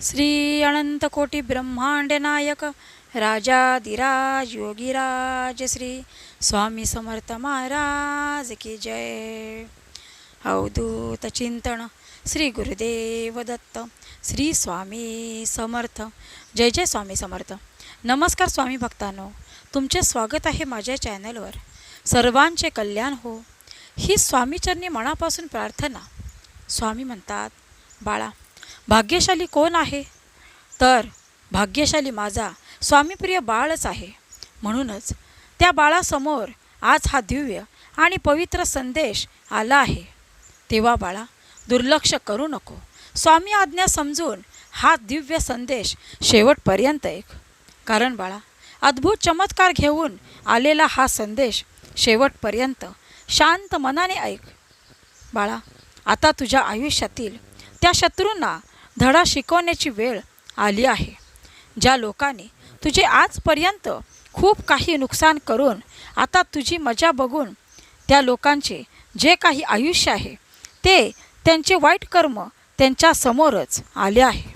श्री अनंत कोटी ब्रह्मांड नायक राजाधिराज योगीराज श्री स्वामी समर्थ महाराज की जय। अवधूत चिंतन श्री गुरुदेव दत्त श्री स्वामी समर्थ। जय जय स्वामी समर्थ। नमस्कार स्वामी भक्तांनो, तुमचे स्वागत आहे माझ्या चॅनलवर। सर्वांचे कल्याण हो ही स्वामीचरणी मनापासून प्रार्थना। स्वामी म्हणतात, बाळा भाग्यशाली कोण आहे? तर भाग्यशाली माझा स्वामीप्रिय बाळच आहे। म्हणूनच त्या बाळासमोर आज हा दिव्य आणि पवित्र संदेश आला आहे। तेव्हा बाळा दुर्लक्ष करू नको। स्वामी आज्ञा समजून हा दिव्य संदेश शेवटपर्यंत ऐक। कारण बाळा अद्भुत चमत्कार घेऊन आलेला हा संदेश शेवटपर्यंत शांत मनाने ऐक। बाळा आता तुझ्या आयुष्यातील त्या शत्रूंना धडा शिकवण्याची वेळ आली आहे। ज्या लोकांनी तुझे आजपर्यंत खूप काही नुकसान करून आता तुझी मजा बघून त्या लोकांचे जे काही आयुष्य आहे ते त्यांचे वाईट कर्म त्यांच्या समोरच आले आहे।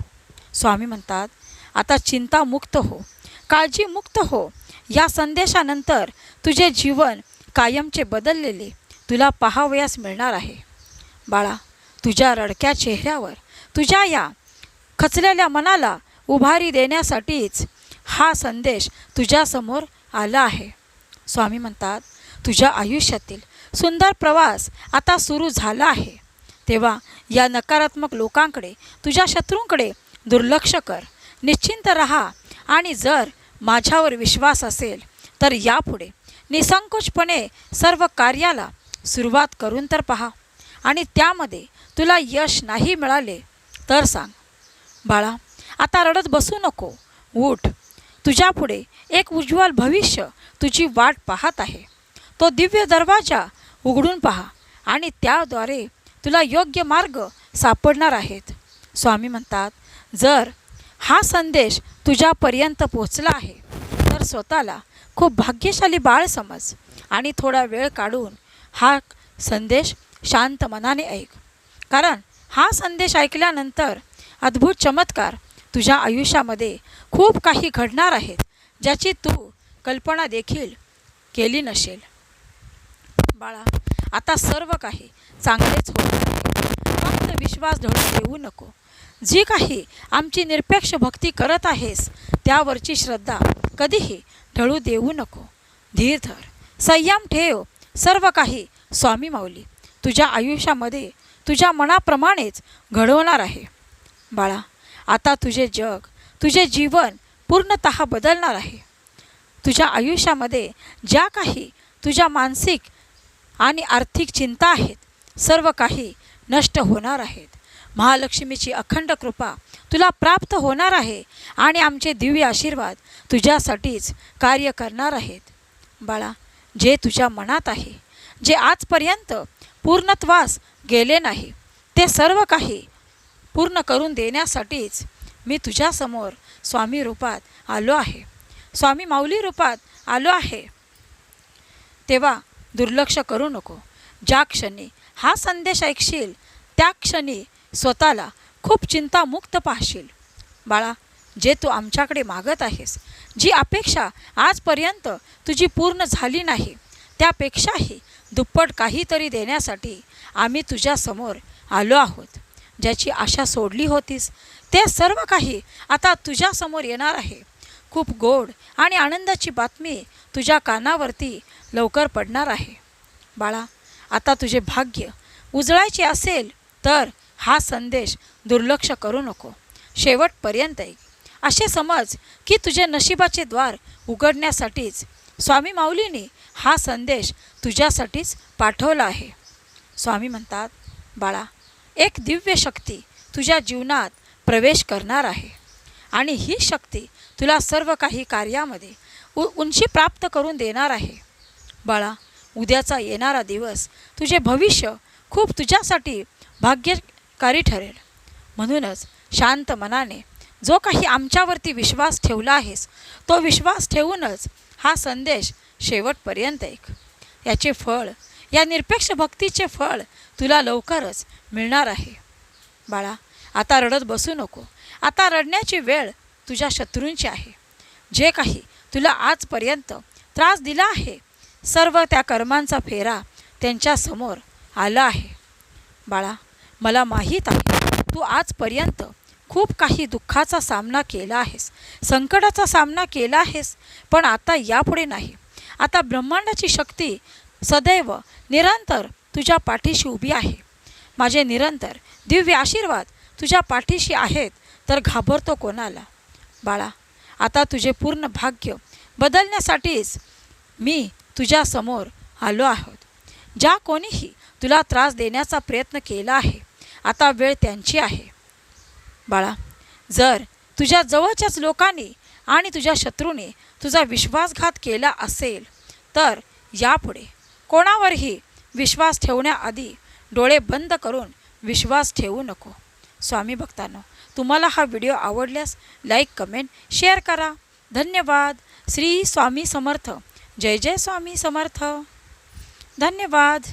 स्वामी म्हणतात, आता चिंतामुक्त हो, काळजीमुक्त हो। या संदेशानंतर तुझे जीवन कायमचे बदललेले तुला पाहावयास मिळणार आहे। बाळा तुझ्या रडक्या चेहऱ्यावर तुझ्या या खचलेल्या मनाला उभारी देण्यासाठीच हा संदेश तुझ्यासमोर आला आहे। स्वामी म्हणतात, तुझ्या आयुष्यातील सुंदर प्रवास आता सुरू झाला आहे। तेव्हा या नकारात्मक लोकांकडे, तुझ्या शत्रूंकडे दुर्लक्ष कर, निश्चिंत रहा आणि जर माझ्यावर विश्वास असेल तर यापुढे निसंकोचपणे सर्व कार्याला सुरुवात करून तर पहा आणि त्यामध्ये तुला यश नाही मिळाले तर सांग। बाळा आता रडत बसू नको, उठ। तुझ्यापुढे एक उज्ज्वल भविष्य तुझी वाट पाहत आहे। तो दिव्य दरवाजा उघडून पहा आणि त्याद्वारे तुला योग्य मार्ग सापडणार आहेत। स्वामी म्हणतात, जर हा संदेश तुझ्यापर्यंत पोहोचला आहे तर स्वतःला खूप भाग्यशाली बाळ समज आणि थोडा वेळ काढून हा संदेश शांत मनाने ऐक। कारण हा संदेश ऐकल्यानंतर अद्भुत चमत्कार तुझ्या आयुष्यामध्ये खूप काही घडणार आहेत, ज्याची तू कल्पना देखील केली नसेल। बाळा आता सर्व काही चांगलेच होणार आहे। फक्त विश्वास ढळू देऊ नको। जी काही आमची निरपेक्ष भक्ती करत आहेस त्यावरची श्रद्धा कधीही ढळू देऊ नको। धीर धर, संयम ठेव। सर्व काही स्वामी माऊली तुझ्या आयुष्यामध्ये तुझ्या मनाप्रमाणेच घडवणार आहे। बाळा आता तुझे जग, तुझे जीवन पूर्णतः बदलणार आहे। तुझ्या आयुष्यामध्ये ज्या काही तुझ्या मानसिक आणि आर्थिक चिंता आहेत सर्व काही नष्ट होणार आहेत। महालक्ष्मीची अखंड कृपा तुला प्राप्त होणार आहे आणि आमचे दिव्य आशीर्वाद तुझ्यासाठीच कार्य करणार आहेत। बाळा जे तुझ्या मनात आहे, जे आजपर्यंत पूर्णत्वास गेले नाही, ते सर्व काही पूर्ण करून देण्यासाठीच मी तुझ्यासमोर स्वामी रूपात आलो आहे, स्वामी माऊली रूपात आलो आहे। तेव्हा दुर्लक्ष करू नको। ज्या क्षणी हा संदेश ऐकशील त्या क्षणी स्वतःला खूप चिंतामुक्त पाहशील। बाळा जे तू आमच्याकडे मागत आहेस, जी अपेक्षा आजपर्यंत तुझी पूर्ण झाली नाही, त्यापेक्षाही दुप्पट काहीतरी देण्यासाठी आम्ही तुझ्यासमोर आलो आहोत। ज्याची आशा सोडली होतीस ते सर्व काही आता तुझ्यासमोर येणार आहे। खूप गोड आणि आनंदाची बातमी तुझ्या कानावरती लवकर पडणार आहे। बाळा आता तुझे भाग्य उजळायचे असेल तर हा संदेश दुर्लक्ष करू नको, शेवटपर्यंत ऐक। असे समज की तुझे नशिबाचे द्वार उघडण्यासाठीच स्वामी माऊलीने हा संदेश तुझ्यासाठीच पाठवला आहे। स्वामी म्हणतात, बाळा एक दिव्य शक्ती तुझ्या जीवनात प्रवेश करणार आहे आणि ही शक्ती तुला सर्व काही कार्यामध्ये उंची प्राप्त करून देणार आहे। बाळा उद्याचा येणारा दिवस तुझे भविष्य खूप तुझ्यासाठी भाग्यकारी ठरेल। म्हणूनच शांत मनाने जो काही आमच्यावरती विश्वास ठेवला आहेस तो विश्वास ठेवूनच हा संदेश शेवटपर्यंत ऐक। याचे फळ, या निरपेक्ष भक्तीचे फळ तुला लवकरच मिळणार आहे। बाळा आता रडत बसू नको. आता रडण्याची वेळ तुझ्या शत्रूंची आहे. जे काही तुला आजपर्यंत त्रास दिला आहे, सर्व त्या कर्मांचा फेरा त्यांच्यासमोर आला आहे. बाळा, मला माहीत आहे तू आजपर्यंत खूप काही दुःखाचा सामना केला आहेस, संकटाचा सामना केला आहेस, पण आता यापुढे नाही. आता ब्रह्मांडाची शक्ती सदैव निरंतर तुझ्या पाठीशी उभी आहे. माझे निरंतर दिव्य आशीर्वाद तुझ्या पाठीशी आहेत, तर घाबरतो कोणाला? बाळा, आता तुझे पूर्ण भाग्य बदलण्यासाठीच मी तुझ्यासमोर आलो आहोत. ज्या कोणीही तुला त्रास देण्याचा प्रयत्न केला आहे, आता वेळ त्यांची आहे. बाळा, जर तुझ्या जवळच्याच लोकांनी आणि तुझ्या शत्रूने तुझा विश्वासघात केला असेल, तर यापुढे कोणावरही विश्वास ठेवण्याआधी डोळे बंद करून विश्वास ठेवू नको. स्वामी भक्तांनो, तुम्हाला हा व्हिडिओ आवडल्यास लाईक, कमेंट, शेअर करा. धन्यवाद. श्री स्वामी समर्थ. जय जय स्वामी समर्थ. धन्यवाद.